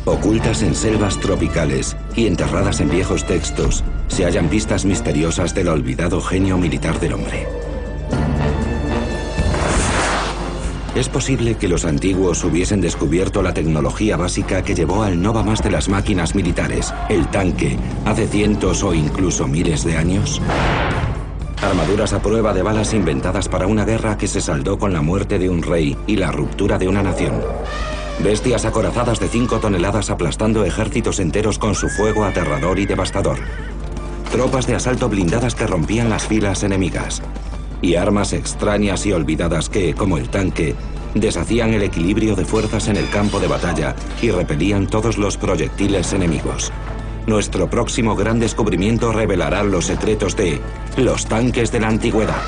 Ocultas en selvas tropicales y enterradas en viejos textos, se hallan pistas misteriosas del olvidado genio militar del hombre. Es posible que los antiguos hubiesen descubierto la tecnología básica que llevó al no va más de las máquinas militares, el tanque, hace cientos o incluso miles de años. Armaduras a prueba de balas inventadas para una guerra que se saldó con la muerte de un rey y la ruptura de una nación. Bestias acorazadas de 5 toneladas aplastando ejércitos enteros con su fuego aterrador y devastador. Tropas de asalto blindadas que rompían las filas enemigas. Y armas extrañas y olvidadas que, como el tanque, deshacían el equilibrio de fuerzas en el campo de batalla y repelían todos los proyectiles enemigos. Nuestro próximo gran descubrimiento revelará los secretos de los tanques de la antigüedad.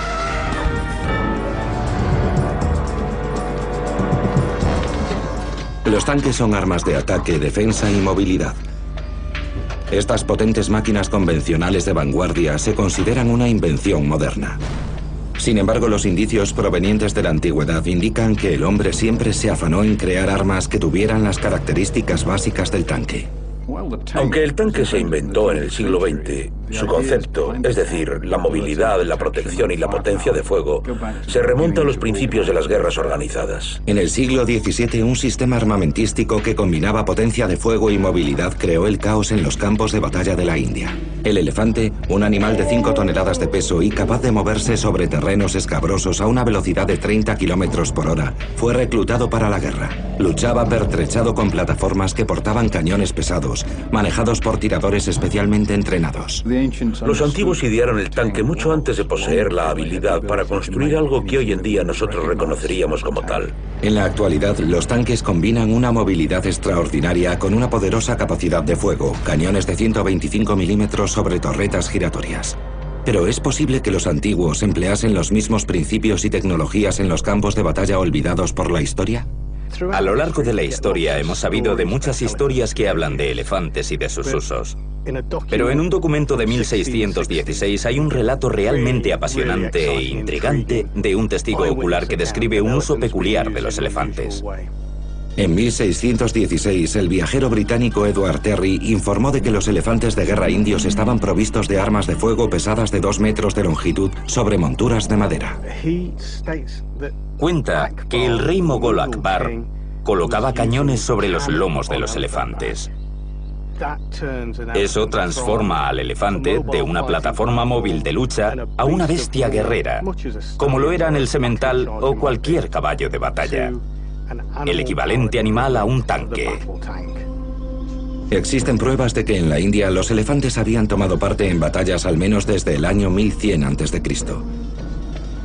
Los tanques son armas de ataque, defensa y movilidad. Estas potentes máquinas convencionales de vanguardia se consideran una invención moderna. Sin embargo, los indicios provenientes de la antigüedad indican que el hombre siempre se afanó en crear armas que tuvieran las características básicas del tanque. Aunque el tanque se inventó en el siglo XX, su concepto, es decir, la movilidad, la protección y la potencia de fuego, se remonta a los principios de las guerras organizadas. En el siglo XVII, un sistema armamentístico que combinaba potencia de fuego y movilidad creó el caos en los campos de batalla de la India. El elefante, un animal de 5 toneladas de peso y capaz de moverse sobre terrenos escabrosos a una velocidad de 30 kilómetros por hora, fue reclutado para la guerra. Luchaba pertrechado con plataformas que portaban cañones pesados, manejados por tiradores especialmente entrenados. Los antiguos idearon el tanque mucho antes de poseer la habilidad para construir algo que hoy en día nosotros reconoceríamos como tal. En la actualidad, los tanques combinan una movilidad extraordinaria con una poderosa capacidad de fuego, cañones de 125 milímetros sobre torretas giratorias. Pero ¿es posible que los antiguos empleasen los mismos principios y tecnologías en los campos de batalla olvidados por la historia? A lo largo de la historia hemos sabido de muchas historias que hablan de elefantes y de sus usos. Pero en un documento de 1616 hay un relato realmente apasionante e intrigante de un testigo ocular que describe un uso peculiar de los elefantes. En 1616, el viajero británico Edward Terry informó de que los elefantes de guerra indios estaban provistos de armas de fuego pesadas de 2 metros de longitud sobre monturas de madera. Cuenta que el rey mogol Akbar colocaba cañones sobre los lomos de los elefantes. Eso transforma al elefante de una plataforma móvil de lucha a una bestia guerrera, como lo eran el semental o cualquier caballo de batalla. El equivalente animal a un tanque. Existen pruebas de que en la India los elefantes habían tomado parte en batallas al menos desde el año 1100 a.C.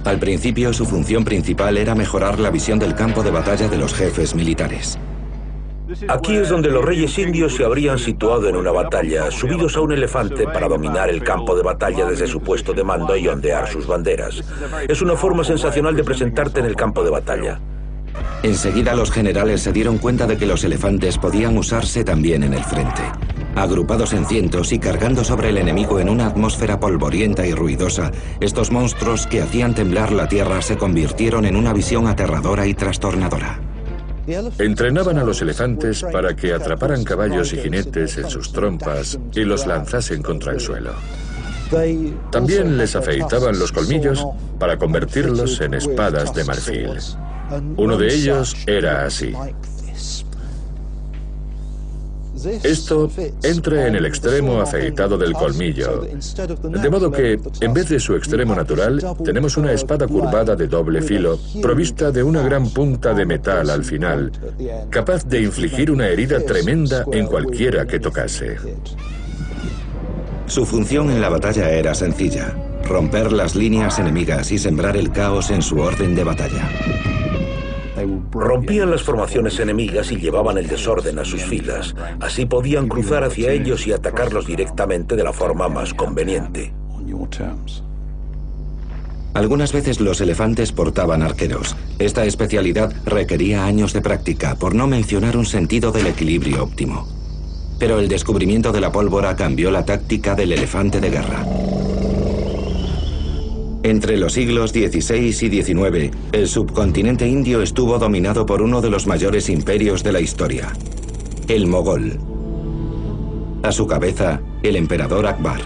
Al principio, su función principal era mejorar la visión del campo de batalla de los jefes militares. Aquí es donde los reyes indios se habrían situado en una batalla, subidos a un elefante para dominar el campo de batalla desde su puesto de mando y ondear sus banderas. Es una forma sensacional de presentarte en el campo de batalla. Enseguida los generales se dieron cuenta de que los elefantes podían usarse también en el frente. Agrupados en cientos y cargando sobre el enemigo en una atmósfera polvorienta y ruidosa, estos monstruos que hacían temblar la tierra se convirtieron en una visión aterradora y trastornadora. Entrenaban a los elefantes para que atraparan caballos y jinetes en sus trompas y los lanzasen contra el suelo. También les afeitaban los colmillos para convertirlos en espadas de marfil. Uno de ellos era así. Esto entra en el extremo afeitado del colmillo, de modo que, en vez de su extremo natural, tenemos una espada curvada de doble filo, provista de una gran punta de metal al final, capaz de infligir una herida tremenda en cualquiera que tocase. Su función en la batalla era sencilla: romper las líneas enemigas y sembrar el caos en su orden de batalla. Rompían las formaciones enemigas y llevaban el desorden a sus filas. Así podían cruzar hacia ellos y atacarlos directamente de la forma más conveniente. Algunas veces los elefantes portaban arqueros. Esta especialidad requería años de práctica, por no mencionar un sentido del equilibrio óptimo. Pero el descubrimiento de la pólvora cambió la táctica del elefante de guerra. Entre los siglos XVI y XIX, el subcontinente indio estuvo dominado por uno de los mayores imperios de la historia. el mogol. A su cabeza, el emperador Akbar.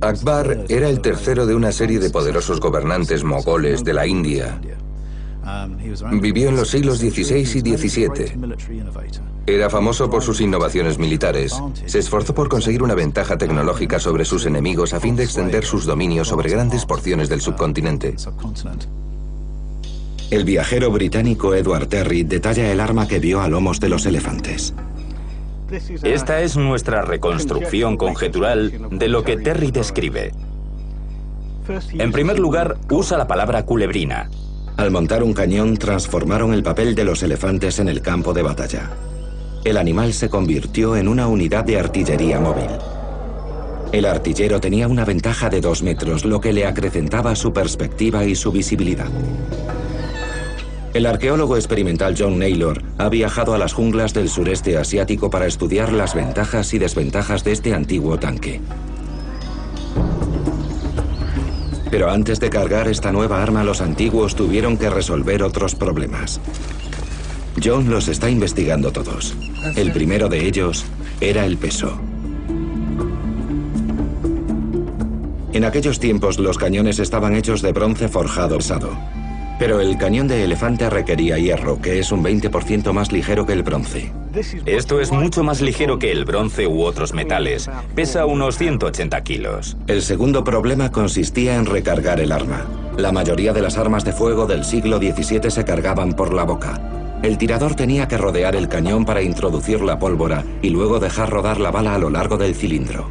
Akbar era el tercero de una serie de poderosos gobernantes mogoles de la India. Vivió en los siglos XVI y XVII. Era famoso por sus innovaciones militares. Se esforzó por conseguir una ventaja tecnológica sobre sus enemigos a fin de extender sus dominios sobre grandes porciones del subcontinente. El viajero británico Edward Terry detalla el arma que vio a lomos de los elefantes. Esta es nuestra reconstrucción conjetural de lo que Terry describe. En primer lugar, usa la palabra culebrina. Al montar un cañón, transformaron el papel de los elefantes en el campo de batalla. El animal se convirtió en una unidad de artillería móvil. El artillero tenía una ventaja de 2 metros, lo que le acrecentaba su perspectiva y su visibilidad. El arqueólogo experimental John Naylor ha viajado a las junglas del sureste asiático para estudiar las ventajas y desventajas de este antiguo tanque. Pero antes de cargar esta nueva arma, los antiguos tuvieron que resolver otros problemas. John los está investigando todos. El primero de ellos era el peso. En aquellos tiempos los cañones estaban hechos de bronce forjado pesado. Pero el cañón de elefante requería hierro, que es un 20% más ligero que el bronce. Esto es mucho más ligero que el bronce u otros metales. Pesa unos 180 kilos. El segundo problema consistía en recargar el arma. La mayoría de las armas de fuego del siglo XVII se cargaban por la boca. El tirador tenía que rodear el cañón para introducir la pólvora y luego dejar rodar la bala a lo largo del cilindro.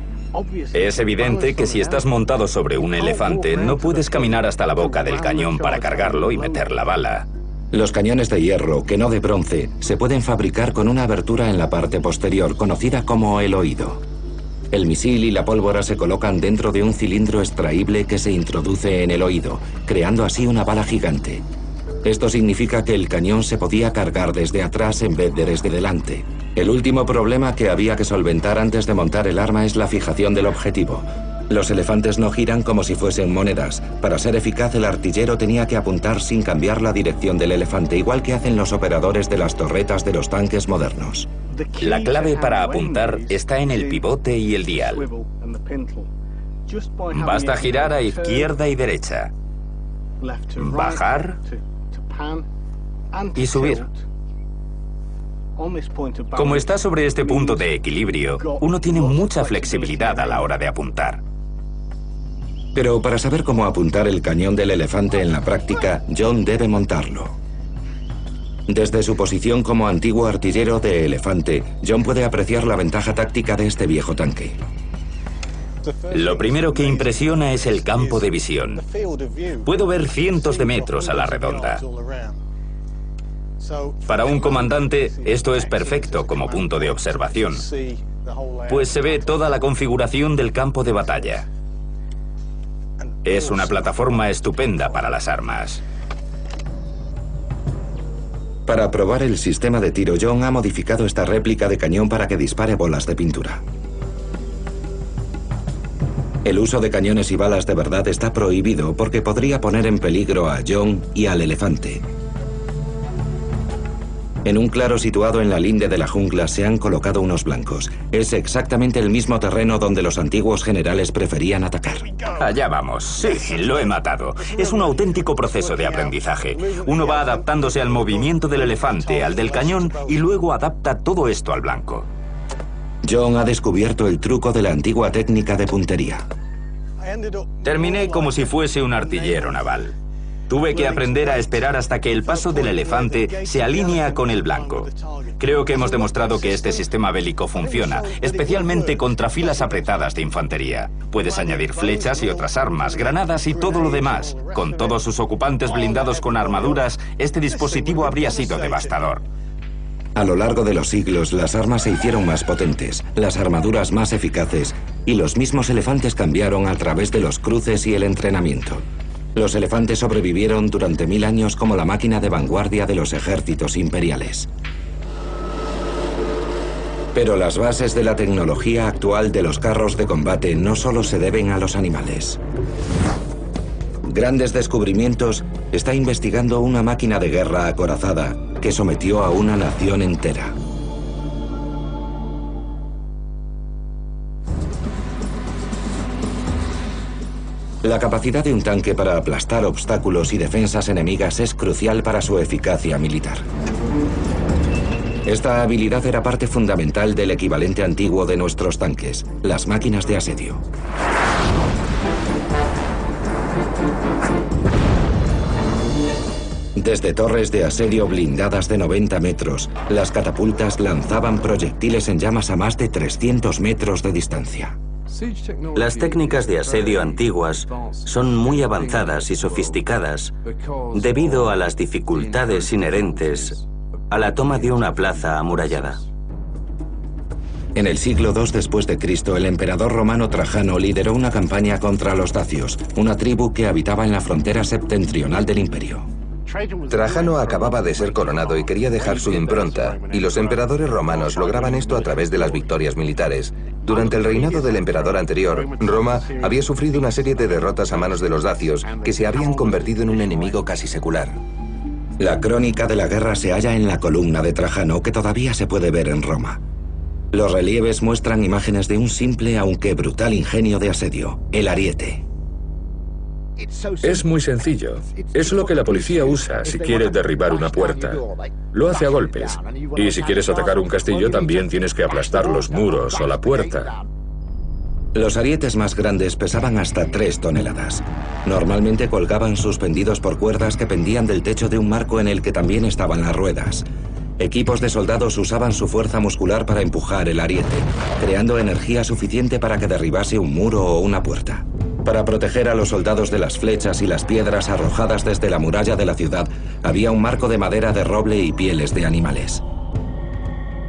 Es evidente que si estás montado sobre un elefante, no puedes caminar hasta la boca del cañón para cargarlo y meter la bala. Los cañones de hierro, que no de bronce, se pueden fabricar con una abertura en la parte posterior, conocida como el oído. El misil y la pólvora se colocan dentro de un cilindro extraíble que se introduce en el oído, creando así una bala gigante. Esto significa que el cañón se podía cargar desde atrás en vez de desde delante. El último problema que había que solventar antes de montar el arma es la fijación del objetivo. Los elefantes no giran como si fuesen monedas. Para ser eficaz, el artillero tenía que apuntar sin cambiar la dirección del elefante, igual que hacen los operadores de las torretas de los tanques modernos. La clave para apuntar está en el pivote y el dial. Basta girar a izquierda y derecha, bajar y subir. Como está sobre este punto de equilibrio, uno tiene mucha flexibilidad a la hora de apuntar. Pero para saber cómo apuntar el cañón del elefante en la práctica, John debe montarlo. Desde su posición como antiguo artillero de elefante, John puede apreciar la ventaja táctica de este viejo tanque. Lo primero que impresiona es el campo de visión. Puedo ver cientos de metros a la redonda. Para un comandante, esto es perfecto como punto de observación, pues se ve toda la configuración del campo de batalla. Es una plataforma estupenda para las armas. Para probar el sistema de tiro, John ha modificado esta réplica de cañón para que dispare bolas de pintura. El uso de cañones y balas de verdad está prohibido porque podría poner en peligro a John y al elefante. En un claro situado en la linde de la jungla se han colocado unos blancos. Es exactamente el mismo terreno donde los antiguos generales preferían atacar. Allá vamos. Sí, lo he matado. Es un auténtico proceso de aprendizaje. Uno va adaptándose al movimiento del elefante, al del cañón, y luego adapta todo esto al blanco. John ha descubierto el truco de la antigua técnica de puntería. Terminé como si fuese un artillero naval. Tuve que aprender a esperar hasta que el paso del elefante se alinea con el blanco. Creo que hemos demostrado que este sistema bélico funciona, especialmente contra filas apretadas de infantería. Puedes añadir flechas y otras armas, granadas y todo lo demás. Con todos sus ocupantes blindados con armaduras, este dispositivo habría sido devastador. A lo largo de los siglos, las armas se hicieron más potentes, las armaduras más eficaces, y los mismos elefantes cambiaron a través de los cruces y el entrenamiento. Los elefantes sobrevivieron durante 1000 años como la máquina de vanguardia de los ejércitos imperiales. Pero las bases de la tecnología actual de los carros de combate no solo se deben a los animales. Grandes Descubrimientos está investigando una máquina de guerra acorazada que sometió a una nación entera. La capacidad de un tanque para aplastar obstáculos y defensas enemigas es crucial para su eficacia militar. Esta habilidad era parte fundamental del equivalente antiguo de nuestros tanques, las máquinas de asedio. Desde torres de asedio blindadas de 90 metros, las catapultas lanzaban proyectiles en llamas a más de 300 metros de distancia. Las técnicas de asedio antiguas son muy avanzadas y sofisticadas debido a las dificultades inherentes a la toma de una plaza amurallada. En el siglo II después de Cristo, el emperador romano Trajano lideró una campaña contra los dacios, una tribu que habitaba en la frontera septentrional del imperio. Trajano acababa de ser coronado y quería dejar su impronta, y los emperadores romanos lograban esto a través de las victorias militares. Durante el reinado del emperador anterior, Roma había sufrido una serie de derrotas a manos de los dacios, que se habían convertido en un enemigo casi secular. La crónica de la guerra se halla en la columna de Trajano, que todavía se puede ver en Roma. Los relieves muestran imágenes de un simple aunque brutal ingenio de asedio, el ariete. Es muy sencillo. Es lo que la policía usa si quiere derribar una puerta. Lo hace a golpes. Y si quieres atacar un castillo, también tienes que aplastar los muros o la puerta. Los arietes más grandes pesaban hasta 3 toneladas. Normalmente colgaban suspendidos por cuerdas que pendían del techo de un marco en el que también estaban las ruedas. Equipos de soldados usaban su fuerza muscular para empujar el ariete, creando energía suficiente para que derribase un muro o una puerta. Para proteger a los soldados de las flechas y las piedras arrojadas desde la muralla de la ciudad, había un marco de madera de roble y pieles de animales.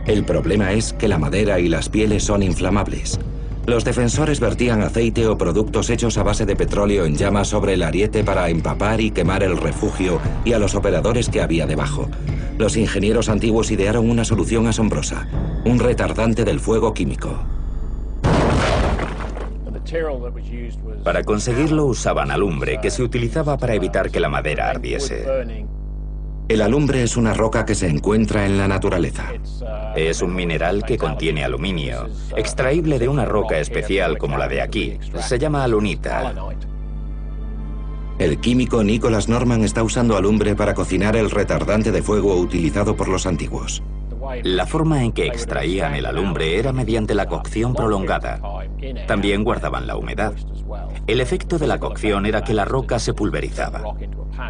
El problema es que la madera y las pieles son inflamables. Los defensores vertían aceite o productos hechos a base de petróleo en llamas sobre el ariete para empapar y quemar el refugio y a los operadores que había debajo. Los ingenieros antiguos idearon una solución asombrosa, un retardante del fuego químico. Para conseguirlo usaban alumbre, que se utilizaba para evitar que la madera ardiese. El alumbre es una roca que se encuentra en la naturaleza. Es un mineral que contiene aluminio, extraíble de una roca especial como la de aquí. Se llama alunita. El químico Nicholas Norman está usando alumbre para cocinar el retardante de fuego utilizado por los antiguos. La forma en que extraían el alumbre era mediante la cocción prolongada. También guardaban la humedad. El efecto de la cocción era que la roca se pulverizaba.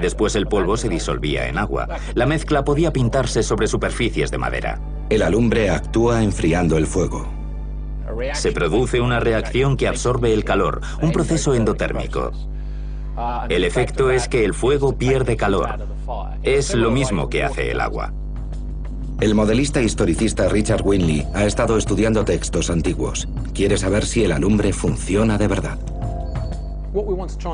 Después el polvo se disolvía en agua. La mezcla podía pintarse sobre superficies de madera. El alumbre actúa enfriando el fuego. Se produce una reacción que absorbe el calor, un proceso endotérmico. El efecto es que el fuego pierde calor. Es lo mismo que hace el agua. El modelista historicista Richard Winley ha estado estudiando textos antiguos. Quiere saber si el alumbre funciona de verdad.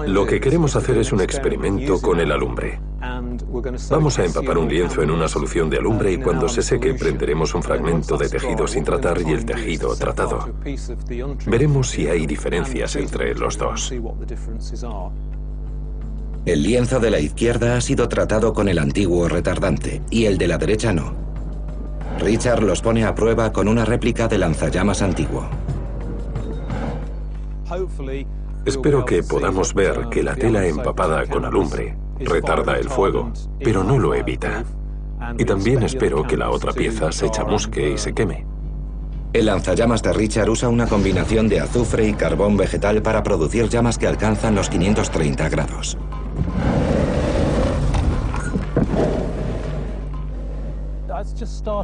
Lo que queremos hacer es un experimento con el alumbre. Vamos a empapar un lienzo en una solución de alumbre y cuando se seque prenderemos un fragmento de tejido sin tratar y el tejido tratado. Veremos si hay diferencias entre los dos. El lienzo de la izquierda ha sido tratado con el antiguo retardante y el de la derecha no. Richard los pone a prueba con una réplica de lanzallamas antiguo. Espero que podamos ver que la tela empapada con alumbre retarda el fuego, pero no lo evita. Y también espero que la otra pieza se chamusque y se queme. El lanzallamas de Richard usa una combinación de azufre y carbón vegetal para producir llamas que alcanzan los 530 grados.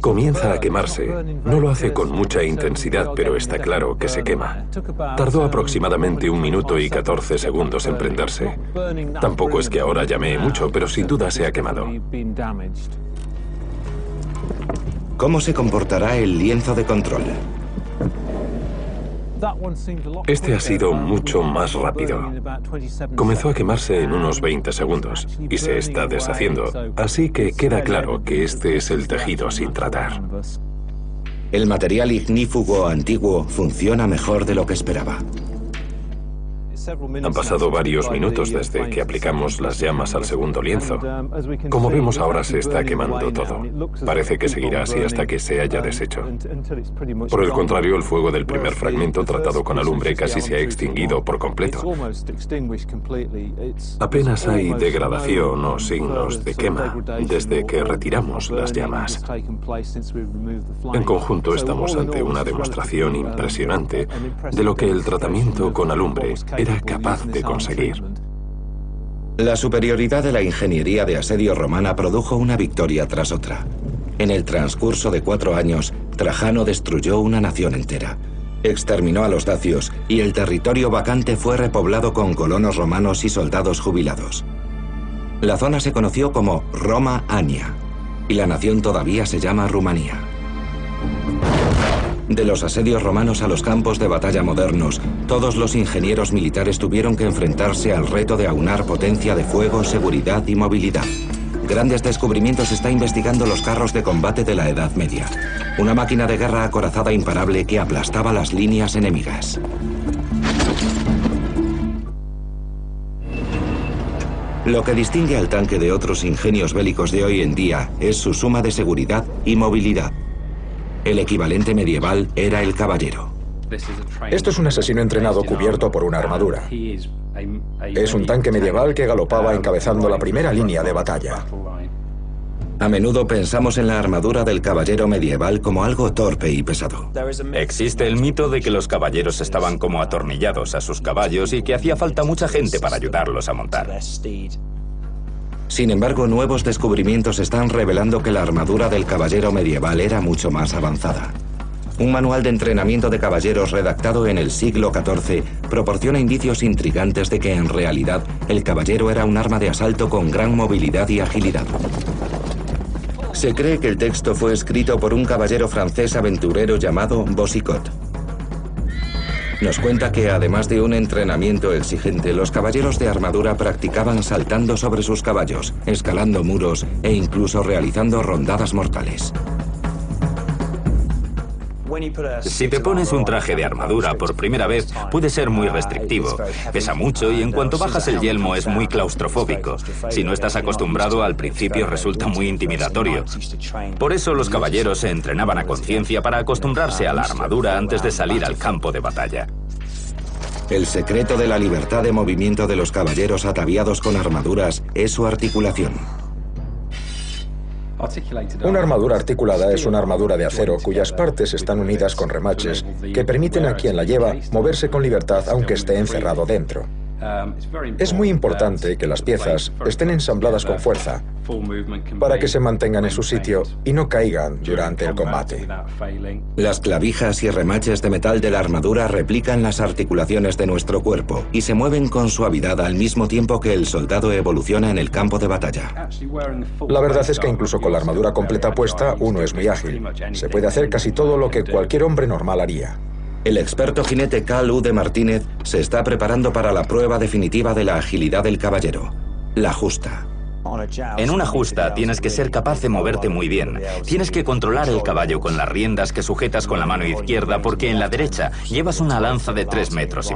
Comienza a quemarse. No lo hace con mucha intensidad, pero está claro que se quema. Tardó aproximadamente 1 minuto y 14 segundos en prenderse. Tampoco es que ahora llamee mucho, pero sin duda se ha quemado. ¿Cómo se comportará el lienzo de control? Este ha sido mucho más rápido. Comenzó a quemarse en unos 20 segundos y se está deshaciendo, así que queda claro que este es el tejido sin tratar. El material ignífugo antiguo funciona mejor de lo que esperaba. Han pasado varios minutos desde que aplicamos las llamas al segundo lienzo. Como vemos, ahora se está quemando todo. Parece que seguirá así hasta que se haya deshecho. Por el contrario, el fuego del primer fragmento tratado con alumbre casi se ha extinguido por completo. Apenas hay degradación o signos de quema desde que retiramos las llamas. En conjunto, estamos ante una demostración impresionante de lo que el tratamiento con alumbre era capaz de conseguir. La superioridad de la ingeniería de asedio romana produjo una victoria tras otra. En el transcurso de 4 años, Trajano destruyó una nación entera. Exterminó a los dacios y el territorio vacante fue repoblado con colonos romanos y soldados jubilados. La zona se conoció como Roma Ania y la nación todavía se llama Rumanía. De los asedios romanos a los campos de batalla modernos, todos los ingenieros militares tuvieron que enfrentarse al reto de aunar potencia de fuego, seguridad y movilidad. Grandes descubrimientos está investigando los carros de combate de la Edad Media. Una máquina de guerra acorazada imparable que aplastaba las líneas enemigas. Lo que distingue al tanque de otros ingenios bélicos de hoy en día es su suma de seguridad y movilidad. El equivalente medieval era el caballero. Esto es un asesino entrenado cubierto por una armadura. Es un tanque medieval que galopaba encabezando la primera línea de batalla. A menudo pensamos en la armadura del caballero medieval como algo torpe y pesado. Existe el mito de que los caballeros estaban como atornillados a sus caballos y que hacía falta mucha gente para ayudarlos a montar. Sin embargo, nuevos descubrimientos están revelando que la armadura del caballero medieval era mucho más avanzada. Un manual de entrenamiento de caballeros redactado en el siglo XIV proporciona indicios intrigantes de que en realidad el caballero era un arma de asalto con gran movilidad y agilidad. Se cree que el texto fue escrito por un caballero francés aventurero llamado Boucicaut. Nos cuenta que, además de un entrenamiento exigente, los caballeros de armadura practicaban saltando sobre sus caballos, escalando muros e incluso realizando rondadas mortales. Si te pones un traje de armadura por primera vez, puede ser muy restrictivo. Pesa mucho y en cuanto bajas el yelmo es muy claustrofóbico. Si no estás acostumbrado, al principio resulta muy intimidatorio. Por eso los caballeros se entrenaban a conciencia para acostumbrarse a la armadura antes de salir al campo de batalla. El secreto de la libertad de movimiento de los caballeros ataviados con armaduras es su articulación. Una armadura articulada es una armadura de acero cuyas partes están unidas con remaches que permiten a quien la lleva moverse con libertad aunque esté encerrado dentro. Es muy importante que las piezas estén ensambladas con fuerza para que se mantengan en su sitio y no caigan durante el combate. Las clavijas y remaches de metal de la armadura replican las articulaciones de nuestro cuerpo y se mueven con suavidad al mismo tiempo que el soldado evoluciona en el campo de batalla. La verdad es que incluso con la armadura completa puesta, uno es muy ágil. Se puede hacer casi todo lo que cualquier hombre normal haría. El experto jinete Cal U. de Martínez se está preparando para la prueba definitiva de la agilidad del caballero, la justa. En una justa tienes que ser capaz de moverte muy bien. Tienes que controlar el caballo con las riendas que sujetas con la mano izquierda porque en la derecha llevas una lanza de 3,5 metros.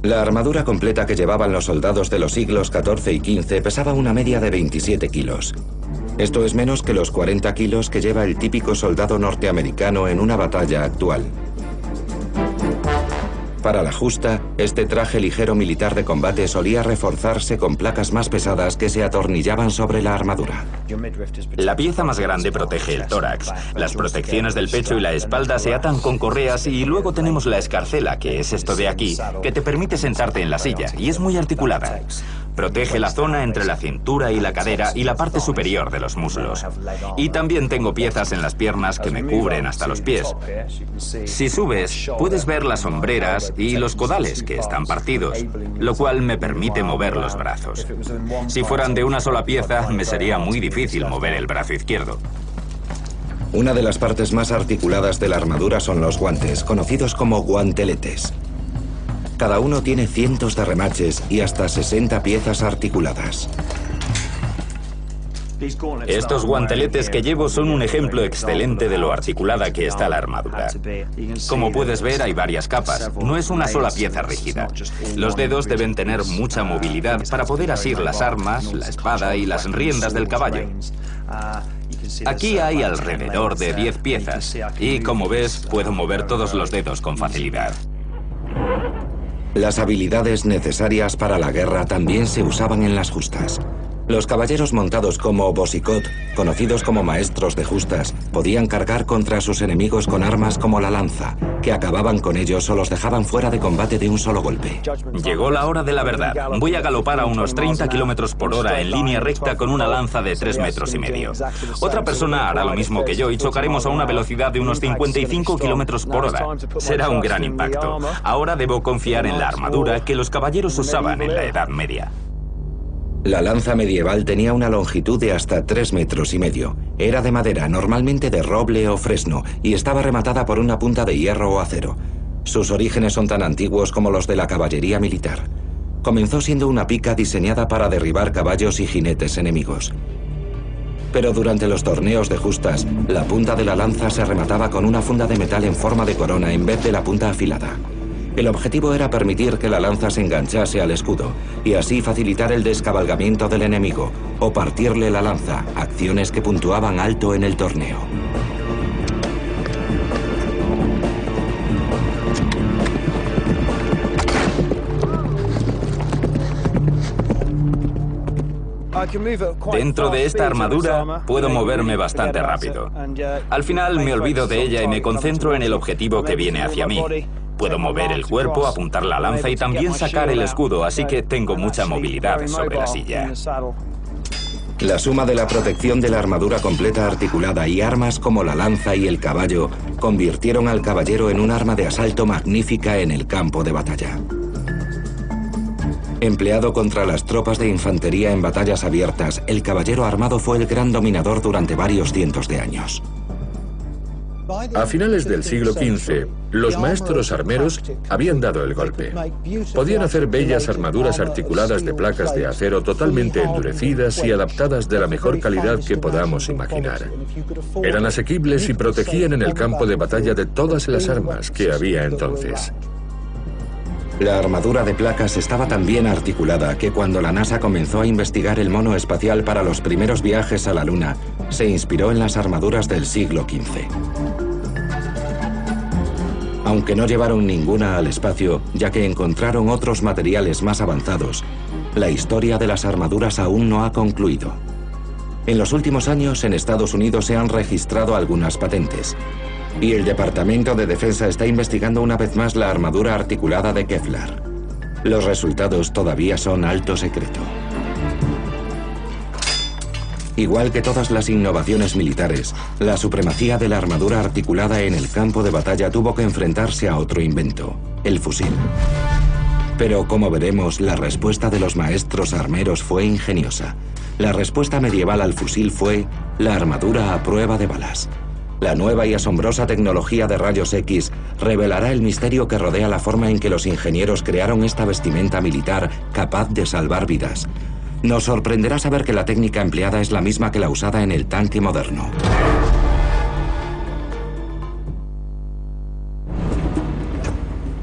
La armadura completa que llevaban los soldados de los siglos XIV y XV pesaba una media de 27 kilos. Esto es menos que los 40 kilos que lleva el típico soldado norteamericano en una batalla actual. Para la justa, este traje ligero militar de combate solía reforzarse con placas más pesadas que se atornillaban sobre la armadura. La pieza más grande protege el tórax. Las protecciones del pecho y la espalda se atan con correas y luego tenemos la escarcela, que es esto de aquí, que te permite sentarte en la silla y es muy articulada. Protege la zona entre la cintura y la cadera y la parte superior de los muslos. Y también tengo piezas en las piernas que me cubren hasta los pies. Si subes, puedes ver las hombreras y los codales, que están partidos, lo cual me permite mover los brazos. Si fueran de una sola pieza, me sería muy difícil mover el brazo izquierdo. Una de las partes más articuladas de la armadura son los guantes, conocidos como guanteletes. Cada uno tiene cientos de remaches y hasta 60 piezas articuladas. Estos guanteletes que llevo son un ejemplo excelente de lo articulada que está la armadura. Como puedes ver, hay varias capas, no es una sola pieza rígida. Los dedos deben tener mucha movilidad para poder asir las armas, la espada y las riendas del caballo. Aquí hay alrededor de 10 piezas y, como ves, puedo mover todos los dedos con facilidad. Las habilidades necesarias para la guerra también se usaban en las justas. Los caballeros montados como Bosicot, conocidos como maestros de justas, podían cargar contra sus enemigos con armas como la lanza, que acababan con ellos o los dejaban fuera de combate de un solo golpe. Llegó la hora de la verdad. Voy a galopar a unos 30 kilómetros por hora en línea recta con una lanza de 3,5 metros. Otra persona hará lo mismo que yo y chocaremos a una velocidad de unos 55 kilómetros por hora. Será un gran impacto. Ahora debo confiar en la armadura que los caballeros usaban en la Edad Media. La lanza medieval tenía una longitud de hasta 3,5 metros. Era de madera, normalmente de roble o fresno, y estaba rematada por una punta de hierro o acero. Sus orígenes son tan antiguos como los de la caballería militar. Comenzó siendo una pica diseñada para derribar caballos y jinetes enemigos. Pero durante los torneos de justas, la punta de la lanza se remataba con una funda de metal en forma de corona en vez de la punta afilada. El objetivo era permitir que la lanza se enganchase al escudo y así facilitar el descabalgamiento del enemigo o partirle la lanza, acciones que puntuaban alto en el torneo. Dentro de esta armadura puedo moverme bastante rápido. Al final me olvido de ella y me concentro en el objetivo que viene hacia mí. Puedo mover el cuerpo, apuntar la lanza y también sacar el escudo, así que tengo mucha movilidad sobre la silla. La suma de la protección de la armadura completa articulada y armas como la lanza y el caballo convirtieron al caballero en un arma de asalto magnífica en el campo de batalla. Empleado contra las tropas de infantería en batallas abiertas, el caballero armado fue el gran dominador durante varios cientos de años. A finales del siglo XV, los maestros armeros habían dado el golpe. Podían hacer bellas armaduras articuladas de placas de acero totalmente endurecidas y adaptadas de la mejor calidad que podamos imaginar. Eran asequibles y protegían en el campo de batalla de todas las armas que había entonces. La armadura de placas estaba tan bien articulada que cuando la NASA comenzó a investigar el mono espacial para los primeros viajes a la Luna, se inspiró en las armaduras del siglo XV. Aunque no llevaron ninguna al espacio, ya que encontraron otros materiales más avanzados, la historia de las armaduras aún no ha concluido. En los últimos años, en Estados Unidos se han registrado algunas patentes. Y el Departamento de Defensa está investigando una vez más la armadura articulada de Kevlar. Los resultados todavía son alto secreto. Igual que todas las innovaciones militares, la supremacía de la armadura articulada en el campo de batalla tuvo que enfrentarse a otro invento, el fusil. Pero como veremos, la respuesta de los maestros armeros fue ingeniosa. La respuesta medieval al fusil fue la armadura a prueba de balas. La nueva y asombrosa tecnología de rayos X revelará el misterio que rodea la forma en que los ingenieros crearon esta vestimenta militar capaz de salvar vidas. Nos sorprenderá saber que la técnica empleada es la misma que la usada en el tanque moderno.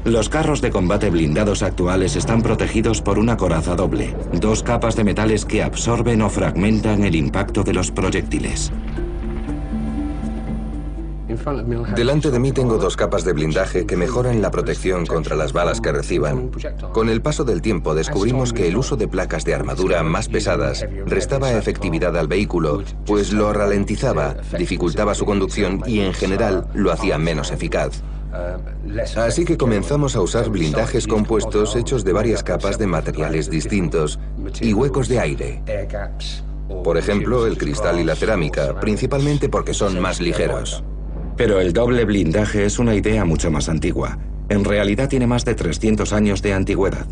Los carros de combate blindados actuales están protegidos por una coraza doble, dos capas de metales que absorben o fragmentan el impacto de los proyectiles. Delante de mí tengo dos capas de blindaje que mejoran la protección contra las balas que reciban. Con el paso del tiempo descubrimos que el uso de placas de armadura más pesadas restaba efectividad al vehículo, pues lo ralentizaba, dificultaba su conducción y en general lo hacía menos eficaz. Así que comenzamos a usar blindajes compuestos hechos de varias capas de materiales distintos y huecos de aire. Por ejemplo, el cristal y la cerámica, principalmente porque son más ligeros. Pero el doble blindaje es una idea mucho más antigua. En realidad tiene más de 300 años de antigüedad.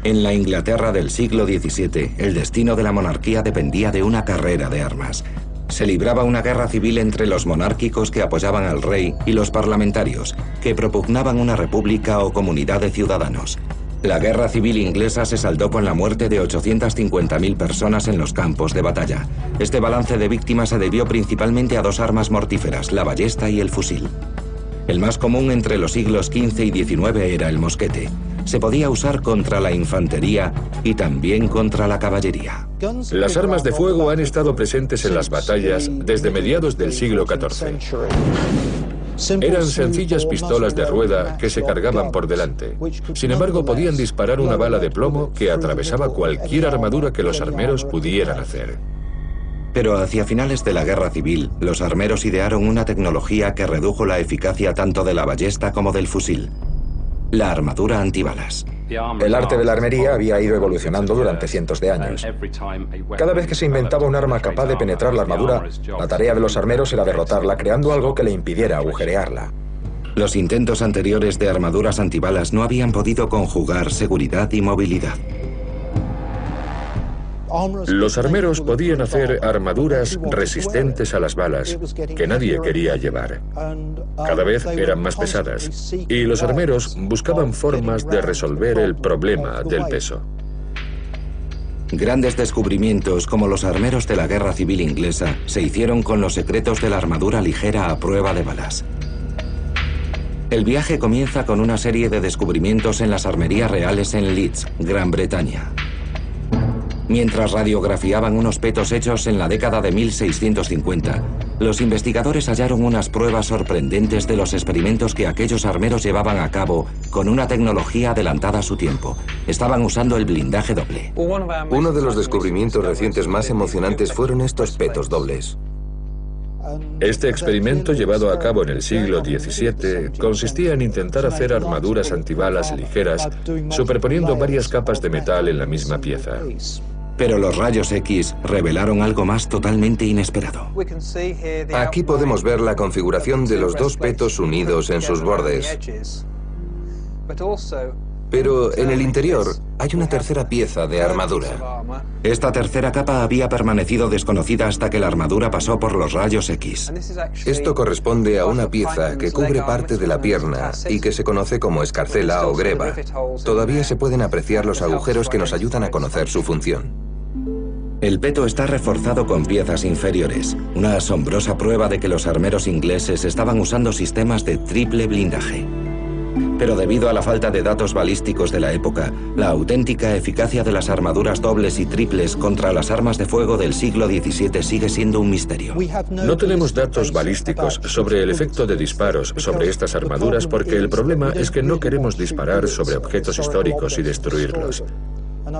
En la Inglaterra del siglo XVII, el destino de la monarquía dependía de una carrera de armas. Se libraba una guerra civil entre los monárquicos que apoyaban al rey y los parlamentarios, que propugnaban una república o comunidad de ciudadanos. La guerra civil inglesa se saldó con la muerte de 850.000 personas en los campos de batalla. Este balance de víctimas se debió principalmente a dos armas mortíferas, la ballesta y el fusil. El más común entre los siglos XV y XIX era el mosquete. Se podía usar contra la infantería y también contra la caballería. Las armas de fuego han estado presentes en las batallas desde mediados del siglo XIV. Eran sencillas pistolas de rueda que se cargaban por delante. Sin embargo, podían disparar una bala de plomo que atravesaba cualquier armadura que los armeros pudieran hacer. Pero hacia finales de la Guerra Civil, los armeros idearon una tecnología que redujo la eficacia tanto de la ballesta como del fusil: la armadura antibalas. El arte de la armería había ido evolucionando durante cientos de años. Cada vez que se inventaba un arma capaz de penetrar la armadura, la tarea de los armeros era derrotarla creando algo que le impidiera agujerearla. Los intentos anteriores de armaduras antibalas no habían podido conjugar seguridad y movilidad. Los armeros podían hacer armaduras resistentes a las balas, que nadie quería llevar. Cada vez eran más pesadas, y los armeros buscaban formas de resolver el problema del peso. Grandes descubrimientos como los armeros de la Guerra Civil Inglesa se hicieron con los secretos de la armadura ligera a prueba de balas. El viaje comienza con una serie de descubrimientos en las armerías reales en Leeds, Gran Bretaña. Mientras radiografiaban unos petos hechos en la década de 1650, los investigadores hallaron unas pruebas sorprendentes de los experimentos que aquellos armeros llevaban a cabo con una tecnología adelantada a su tiempo. Estaban usando el blindaje doble. Uno de los descubrimientos recientes más emocionantes fueron estos petos dobles. Este experimento, llevado a cabo en el siglo XVII, consistía en intentar hacer armaduras antibalas ligeras, superponiendo varias capas de metal en la misma pieza. Pero los rayos X revelaron algo más totalmente inesperado. Aquí podemos ver la configuración de los dos petos unidos en sus bordes. Pero en el interior hay una tercera pieza de armadura. Esta tercera capa había permanecido desconocida hasta que la armadura pasó por los rayos X. Esto corresponde a una pieza que cubre parte de la pierna y que se conoce como escarcela o greba. Todavía se pueden apreciar los agujeros que nos ayudan a conocer su función. El peto está reforzado con piezas inferiores, una asombrosa prueba de que los armeros ingleses estaban usando sistemas de triple blindaje. Pero debido a la falta de datos balísticos de la época, la auténtica eficacia de las armaduras dobles y triples contra las armas de fuego del siglo XVII sigue siendo un misterio. No tenemos datos balísticos sobre el efecto de disparos sobre estas armaduras porque el problema es que no queremos disparar sobre objetos históricos y destruirlos.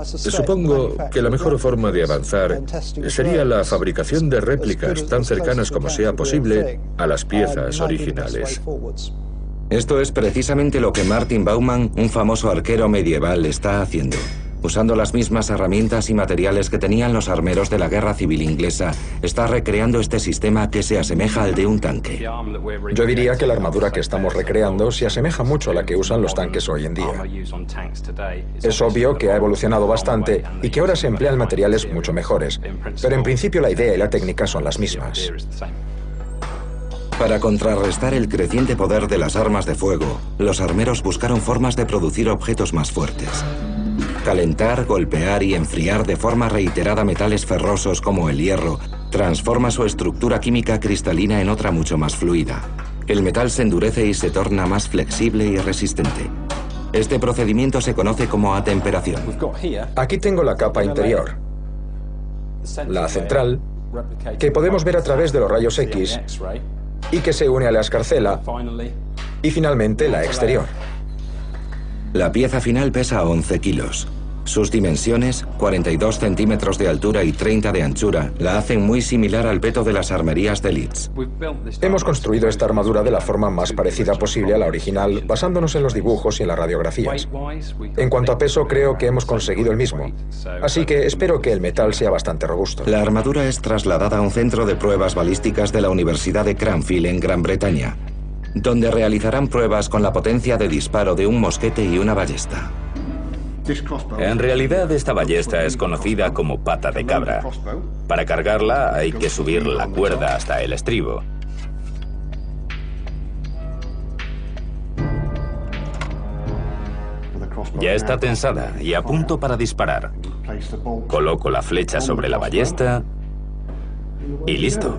Supongo que la mejor forma de avanzar sería la fabricación de réplicas tan cercanas como sea posible a las piezas originales. Esto es precisamente lo que Martin Baumann, un famoso arquero medieval, está haciendo. Usando las mismas herramientas y materiales que tenían los armeros de la Guerra Civil Inglesa, está recreando este sistema que se asemeja al de un tanque. Yo diría que la armadura que estamos recreando se asemeja mucho a la que usan los tanques hoy en día. Es obvio que ha evolucionado bastante y que ahora se emplean materiales mucho mejores, pero en principio la idea y la técnica son las mismas. Para contrarrestar el creciente poder de las armas de fuego, los armeros buscaron formas de producir objetos más fuertes. Calentar, golpear y enfriar de forma reiterada metales ferrosos como el hierro transforma su estructura química cristalina en otra mucho más fluida. El metal se endurece y se torna más flexible y resistente. Este procedimiento se conoce como atemperación. Aquí tengo la capa interior, la central, que podemos ver a través de los rayos X y que se une a la escarcela, y finalmente la exterior. La pieza final pesa 11 kilos. Sus dimensiones, 42 centímetros de altura y 30 de anchura, la hacen muy similar al peto de las armerías de Leeds. Hemos construido esta armadura de la forma más parecida posible a la original, basándonos en los dibujos y en las radiografías. En cuanto a peso, creo que hemos conseguido el mismo, así que espero que el metal sea bastante robusto. La armadura es trasladada a un centro de pruebas balísticas de la Universidad de Cranfield en Gran Bretaña, donde realizarán pruebas con la potencia de disparo de un mosquete y una ballesta. En realidad, esta ballesta es conocida como pata de cabra. Para cargarla hay que subir la cuerda hasta el estribo. Ya está tensada y a punto para disparar. Coloco la flecha sobre la ballesta y listo.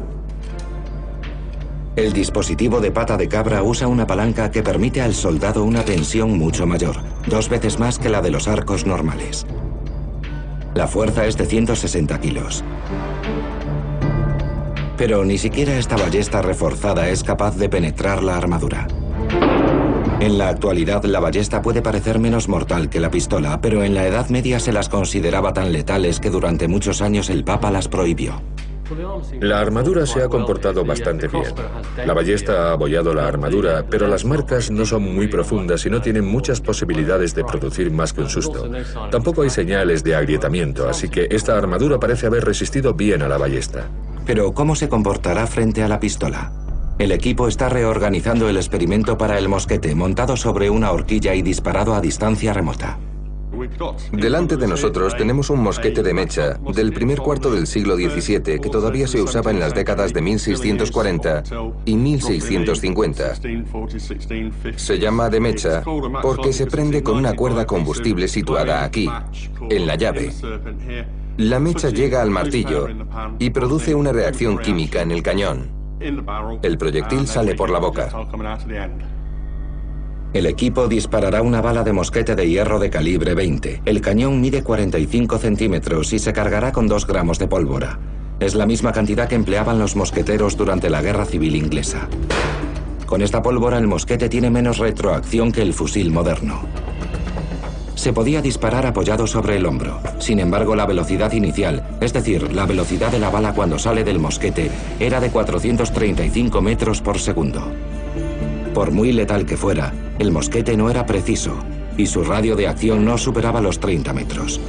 El dispositivo de pata de cabra usa una palanca que permite al soldado una tensión mucho mayor, 2 veces más que la de los arcos normales. La fuerza es de 160 kilos. Pero ni siquiera esta ballesta reforzada es capaz de penetrar la armadura. En la actualidad, la ballesta puede parecer menos mortal que la pistola, pero en la Edad Media se las consideraba tan letales que durante muchos años el Papa las prohibió. La armadura se ha comportado bastante bien. La ballesta ha abollado la armadura, pero las marcas no son muy profundas y no tienen muchas posibilidades de producir más que un susto. Tampoco hay señales de agrietamiento, así que esta armadura parece haber resistido bien a la ballesta. Pero ¿cómo se comportará frente a la pistola? El equipo está reorganizando el experimento para el mosquete, montado sobre una horquilla y disparado a distancia remota. Delante de nosotros tenemos un mosquete de mecha del primer cuarto del siglo XVII que todavía se usaba en las décadas de 1640 y 1650. Se llama de mecha porque se prende con una cuerda combustible situada aquí, en la llave. La mecha llega al martillo y produce una reacción química en el cañón. El proyectil sale por la boca. El equipo disparará una bala de mosquete de hierro de calibre 20. El cañón mide 45 centímetros y se cargará con 2 gramos de pólvora. Es la misma cantidad que empleaban los mosqueteros durante la Guerra Civil Inglesa. Con esta pólvora el mosquete tiene menos retroacción que el fusil moderno. Se podía disparar apoyado sobre el hombro. Sin embargo, la velocidad inicial, es decir, la velocidad de la bala cuando sale del mosquete, era de 435 metros por segundo. Por muy letal que fuera, el mosquete no era preciso y su radio de acción no superaba los 30 metros.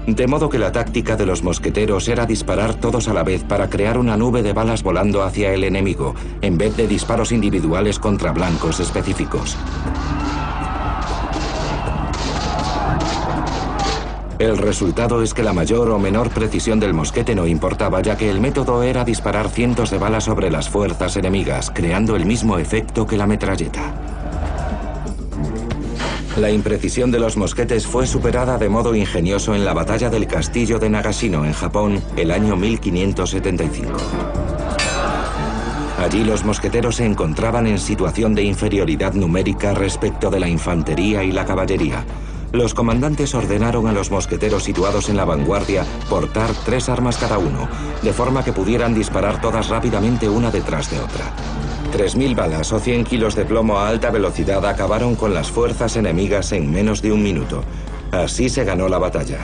De modo que la táctica de los mosqueteros era disparar todos a la vez para crear una nube de balas volando hacia el enemigo, en vez de disparos individuales contra blancos específicos. El resultado es que la mayor o menor precisión del mosquete no importaba, ya que el método era disparar cientos de balas sobre las fuerzas enemigas, creando el mismo efecto que la metralleta. La imprecisión de los mosquetes fue superada de modo ingenioso en la batalla del castillo de Nagashino, en Japón, el año 1575. Allí los mosqueteros se encontraban en situación de inferioridad numérica respecto de la infantería y la caballería. Los comandantes ordenaron a los mosqueteros situados en la vanguardia portar 3 armas cada uno, de forma que pudieran disparar todas rápidamente una detrás de otra. 3.000 balas o 100 kilos de plomo a alta velocidad acabaron con las fuerzas enemigas en menos de un minuto. Así se ganó la batalla.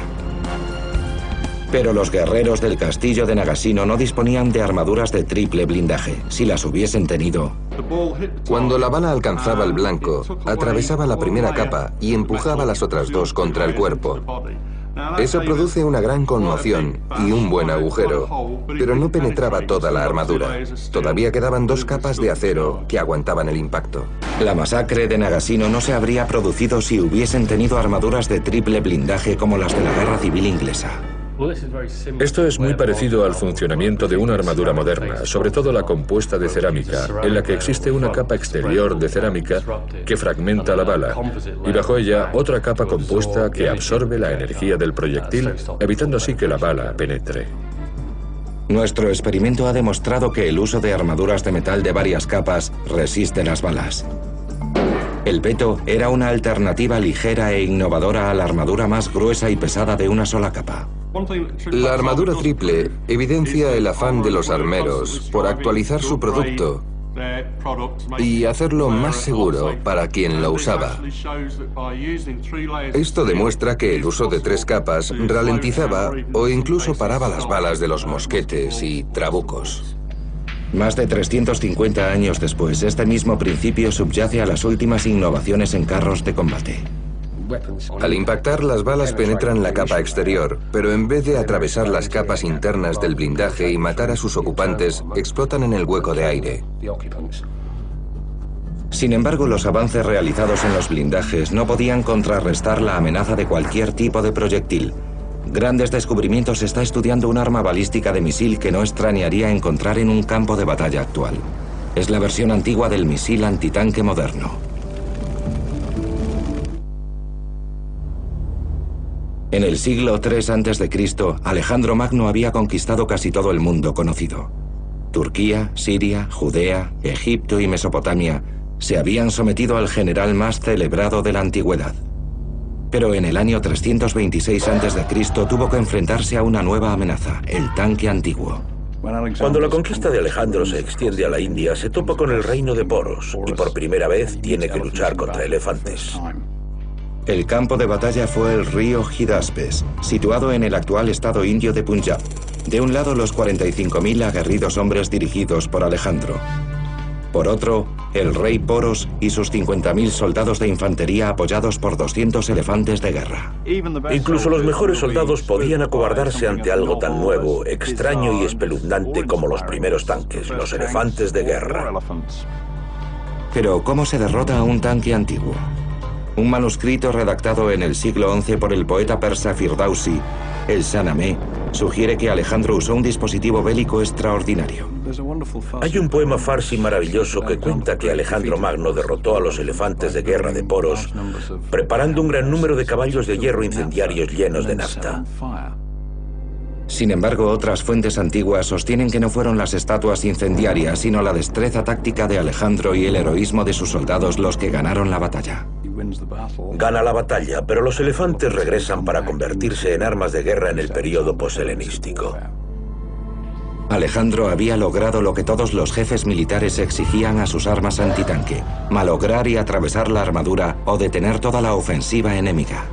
Pero los guerreros del castillo de Nagashino no disponían de armaduras de triple blindaje. Si las hubiesen tenido... Cuando la bala alcanzaba el blanco, atravesaba la primera capa y empujaba las otras 2 contra el cuerpo. Eso produce una gran conmoción y un buen agujero, pero no penetraba toda la armadura. Todavía quedaban 2 capas de acero que aguantaban el impacto. La masacre de Nagashino no se habría producido si hubiesen tenido armaduras de triple blindaje como las de la Guerra Civil Inglesa. Esto es muy parecido al funcionamiento de una armadura moderna, sobre todo la compuesta de cerámica, en la que existe una capa exterior de cerámica que fragmenta la bala, y bajo ella otra capa compuesta que absorbe la energía del proyectil, evitando así que la bala penetre. Nuestro experimento ha demostrado que el uso de armaduras de metal de varias capas resiste las balas. El peto era una alternativa ligera e innovadora a la armadura más gruesa y pesada de una sola capa. La armadura triple evidencia el afán de los armeros por actualizar su producto y hacerlo más seguro para quien lo usaba. Esto demuestra que el uso de 3 capas ralentizaba o incluso paraba las balas de los mosquetes y trabucos. Más de 350 años después, este mismo principio subyace a las últimas innovaciones en carros de combate. Al impactar, las balas penetran la capa exterior, pero en vez de atravesar las capas internas del blindaje y matar a sus ocupantes, explotan en el hueco de aire. Sin embargo, los avances realizados en los blindajes no podían contrarrestar la amenaza de cualquier tipo de proyectil. Grandes Descubrimientos está estudiando un arma balística de misil que no extrañaría encontrar en un campo de batalla actual. Es la versión antigua del misil antitanque moderno. En el siglo III a.C., Alejandro Magno había conquistado casi todo el mundo conocido. Turquía, Siria, Judea, Egipto y Mesopotamia se habían sometido al general más celebrado de la antigüedad. Pero en el año 326 a.C. tuvo que enfrentarse a una nueva amenaza, el tanque antiguo. Cuando la conquista de Alejandro se extiende a la India, se topa con el reino de Poros y por primera vez tiene que luchar contra elefantes. El campo de batalla fue el río Hidaspes, situado en el actual estado indio de Punjab. De un lado, los 45.000 aguerridos hombres dirigidos por Alejandro. Por otro, el rey Poros y sus 50.000 soldados de infantería apoyados por 200 elefantes de guerra. Incluso los mejores soldados podían acobardarse ante algo tan nuevo, extraño y espeluznante como los primeros tanques, los elefantes de guerra. Pero, ¿cómo se derrota a un tanque antiguo? Un manuscrito redactado en el siglo XI por el poeta persa Firdausi, el Shahnameh, sugiere que Alejandro usó un dispositivo bélico extraordinario. Hay un poema farsi maravilloso que cuenta que Alejandro Magno derrotó a los elefantes de guerra de Poros, preparando un gran número de caballos de hierro incendiarios llenos de nafta. Sin embargo, otras fuentes antiguas sostienen que no fueron las estatuas incendiarias, sino la destreza táctica de Alejandro y el heroísmo de sus soldados los que ganaron la batalla. Gana la batalla, pero los elefantes regresan para convertirse en armas de guerra en el período poshelenístico. Alejandro había logrado lo que todos los jefes militares exigían a sus armas antitanque: malograr y atravesar la armadura o detener toda la ofensiva enemiga.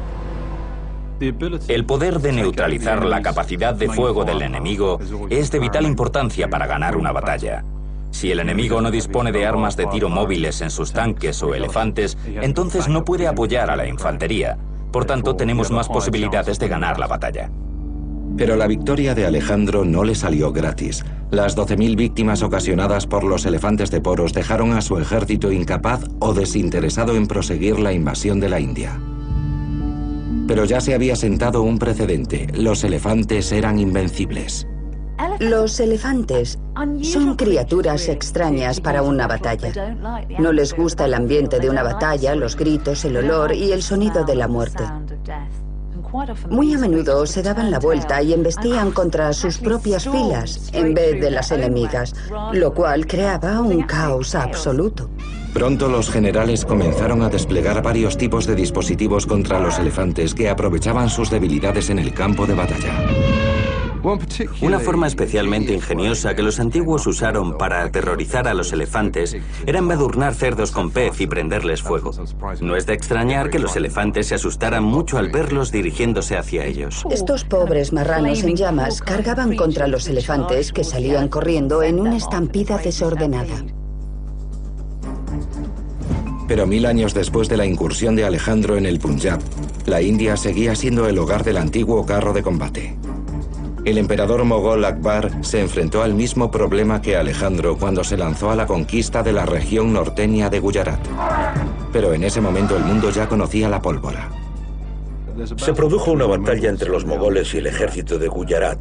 El poder de neutralizar la capacidad de fuego del enemigo es de vital importancia para ganar una batalla. Si el enemigo no dispone de armas de tiro móviles en sus tanques o elefantes, entonces no puede apoyar a la infantería. Por tanto, tenemos más posibilidades de ganar la batalla. Pero la victoria de Alejandro no le salió gratis. Las 12.000 víctimas ocasionadas por los elefantes de Poros dejaron a su ejército incapaz o desinteresado en proseguir la invasión de la India. Pero ya se había sentado un precedente. Los elefantes eran invencibles. Los elefantes son criaturas extrañas para una batalla. No les gusta el ambiente de una batalla, los gritos, el olor y el sonido de la muerte. Muy a menudo se daban la vuelta y embestían contra sus propias filas en vez de las enemigas, lo cual creaba un caos absoluto. Pronto los generales comenzaron a desplegar varios tipos de dispositivos contra los elefantes que aprovechaban sus debilidades en el campo de batalla. Una forma especialmente ingeniosa que los antiguos usaron para aterrorizar a los elefantes era embadurnar cerdos con pez y prenderles fuego. No es de extrañar que los elefantes se asustaran mucho al verlos dirigiéndose hacia ellos. Estos pobres marranos en llamas cargaban contra los elefantes que salían corriendo en una estampida desordenada. Pero 1000 años después de la incursión de Alejandro en el Punjab, la India seguía siendo el hogar del antiguo carro de combate. El emperador mogol Akbar se enfrentó al mismo problema que Alejandro cuando se lanzó a la conquista de la región norteña de Gujarat. Pero en ese momento el mundo ya conocía la pólvora. Se produjo una batalla entre los mogoles y el ejército de Gujarat.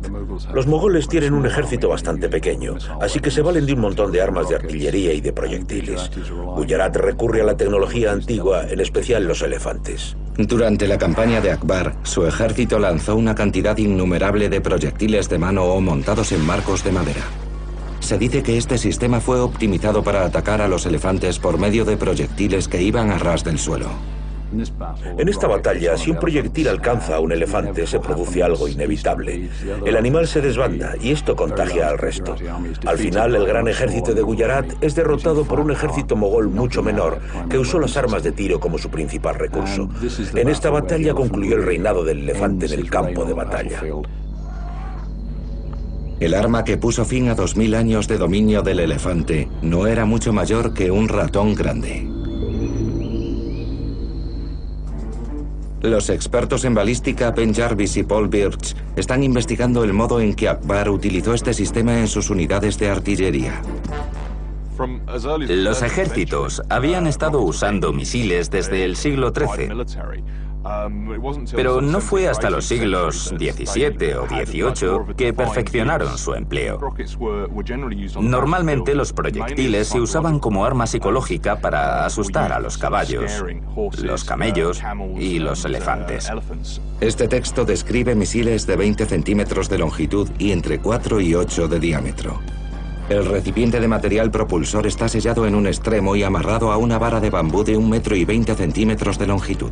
Los mogoles tienen un ejército bastante pequeño, así que se valen de un montón de armas de artillería y de proyectiles. Gujarat recurre a la tecnología antigua, en especial los elefantes. Durante la campaña de Akbar, su ejército lanzó una cantidad innumerable de proyectiles de mano o montados en marcos de madera. Se dice que este sistema fue optimizado para atacar a los elefantes por medio de proyectiles que iban a ras del suelo. En esta batalla, si un proyectil alcanza a un elefante, se produce algo inevitable. El animal se desbanda y esto contagia al resto. Al final, el gran ejército de Gujarat es derrotado por un ejército mogol mucho menor, que usó las armas de tiro como su principal recurso. En esta batalla concluyó el reinado del elefante en el campo de batalla. El arma que puso fin a 2000 años de dominio del elefante no era mucho mayor que un ratón grande. Los expertos en balística Ben Jarvis y Paul Birch están investigando el modo en que Akbar utilizó este sistema en sus unidades de artillería. Los ejércitos habían estado usando misiles desde el siglo XIII. Pero no fue hasta los siglos XVII o XVIII que perfeccionaron su empleo. Normalmente los proyectiles se usaban como arma psicológica para asustar a los caballos, los camellos y los elefantes. Este texto describe misiles de 20 centímetros de longitud y entre 4 y 8 de diámetro. El recipiente de material propulsor está sellado en un extremo y amarrado a una vara de bambú de 1,20 m de longitud.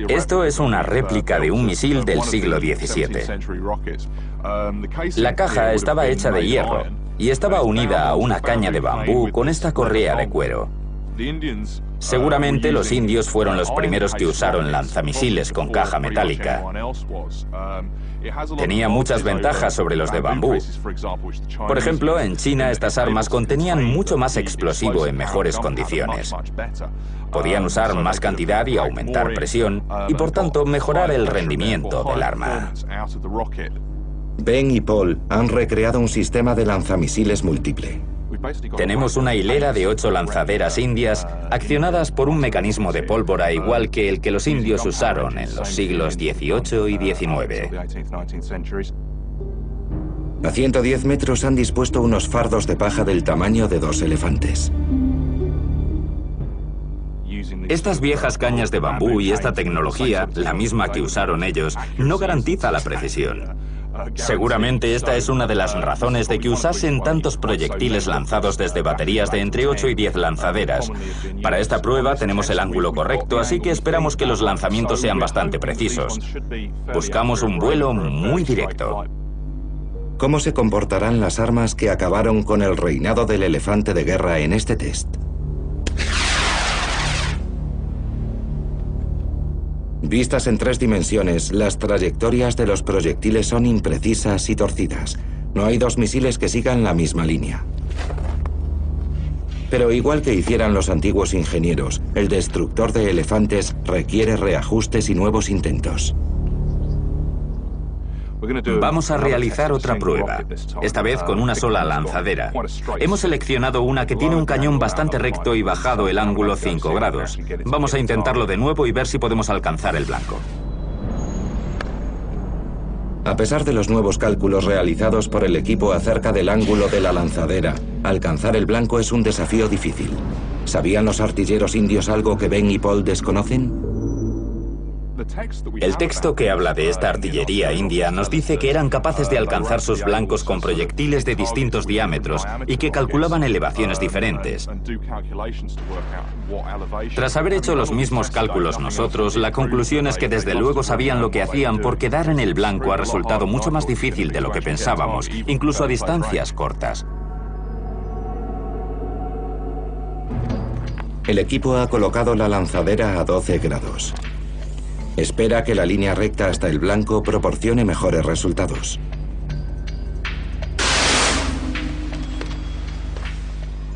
Esto es una réplica de un misil del siglo XVII. La caja estaba hecha de hierro y estaba unida a una caña de bambú con esta correa de cuero. Seguramente los indios fueron los primeros que usaron lanzamisiles con caja metálica. Tenía muchas ventajas sobre los de bambú. Por ejemplo, en China estas armas contenían mucho más explosivo en mejores condiciones. Podían usar más cantidad y aumentar presión, y por tanto mejorar el rendimiento del arma. Ben y Paul han recreado un sistema de lanzamisiles múltiple. Tenemos una hilera de 8 lanzaderas indias accionadas por un mecanismo de pólvora igual que el que los indios usaron en los siglos XVIII y XIX. A 110 metros han dispuesto unos fardos de paja del tamaño de 2 elefantes. Estas viejas cañas de bambú y esta tecnología, la misma que usaron ellos, no garantiza la precisión. Seguramente esta es una de las razones de que usasen tantos proyectiles lanzados desde baterías de entre 8 y 10 lanzaderas. Para esta prueba tenemos el ángulo correcto, así que esperamos que los lanzamientos sean bastante precisos. Buscamos un vuelo muy directo. ¿Cómo se comportarán las armas que acabaron con el reinado del elefante de guerra en este test? Vistas en 3 dimensiones, las trayectorias de los proyectiles son imprecisas y torcidas. No hay 2 misiles que sigan la misma línea. Pero igual que hicieran los antiguos ingenieros, el destructor de elefantes requiere reajustes y nuevos intentos. Vamos a realizar otra prueba, esta vez con una sola lanzadera. Hemos seleccionado una que tiene un cañón bastante recto y bajado el ángulo 5 grados. Vamos a intentarlo de nuevo y ver si podemos alcanzar el blanco. A pesar de los nuevos cálculos realizados por el equipo acerca del ángulo de la lanzadera, alcanzar el blanco es un desafío difícil. ¿Sabían los artilleros indios algo que Ben y Paul desconocen? El texto que habla de esta artillería india nos dice que eran capaces de alcanzar sus blancos con proyectiles de distintos diámetros y que calculaban elevaciones diferentes. Tras haber hecho los mismos cálculos nosotros, la conclusión es que desde luego sabían lo que hacían porque dar en el blanco ha resultado mucho más difícil de lo que pensábamos, incluso a distancias cortas. El equipo ha colocado la lanzadera a 12 grados. Espera que la línea recta hasta el blanco proporcione mejores resultados.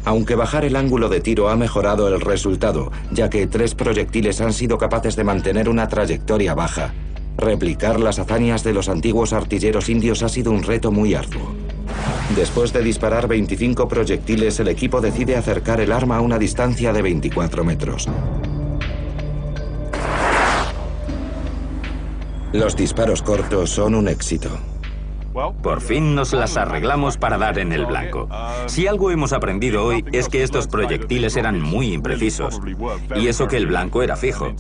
Aunque bajar el ángulo de tiro ha mejorado el resultado, ya que 3 proyectiles han sido capaces de mantener una trayectoria baja, replicar las hazañas de los antiguos artilleros indios ha sido un reto muy arduo. Después de disparar 25 proyectiles, el equipo decide acercar el arma a una distancia de 24 metros. Los disparos cortos son un éxito. Por fin nos las arreglamos para dar en el blanco. Si algo hemos aprendido hoy es que estos proyectiles eran muy imprecisos. Y eso que el blanco era fijo.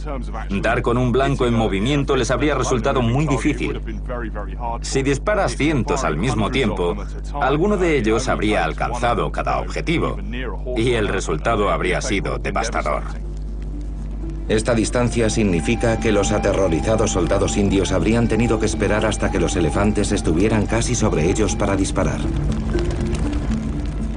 Dar con un blanco en movimiento les habría resultado muy difícil. Si disparas cientos al mismo tiempo, alguno de ellos habría alcanzado cada objetivo. Y el resultado habría sido devastador. Esta distancia significa que los aterrorizados soldados indios habrían tenido que esperar hasta que los elefantes estuvieran casi sobre ellos para disparar.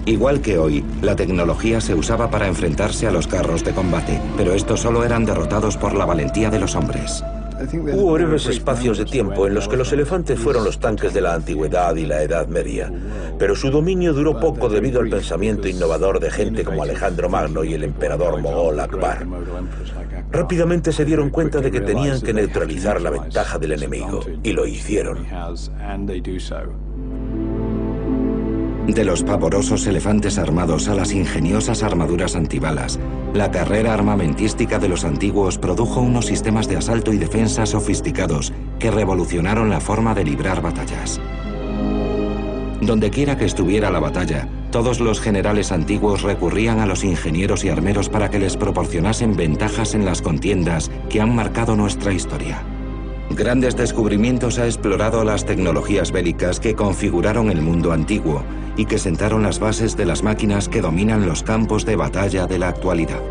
Igual que hoy, la tecnología se usaba para enfrentarse a los carros de combate, pero estos solo eran derrotados por la valentía de los hombres. Hubo breves espacios de tiempo en los que los elefantes fueron los tanques de la antigüedad y la Edad Media, pero su dominio duró poco debido al pensamiento innovador de gente como Alejandro Magno y el emperador mogol Akbar. Rápidamente se dieron cuenta de que tenían que neutralizar la ventaja del enemigo, y lo hicieron. De los pavorosos elefantes armados a las ingeniosas armaduras antibalas, la carrera armamentística de los antiguos produjo unos sistemas de asalto y defensa sofisticados que revolucionaron la forma de librar batallas. Dondequiera que estuviera la batalla, todos los generales antiguos recurrían a los ingenieros y armeros para que les proporcionasen ventajas en las contiendas que han marcado nuestra historia. Grandes descubrimientos ha explorado las tecnologías bélicas que configuraron el mundo antiguo y que sentaron las bases de las máquinas que dominan los campos de batalla de la actualidad.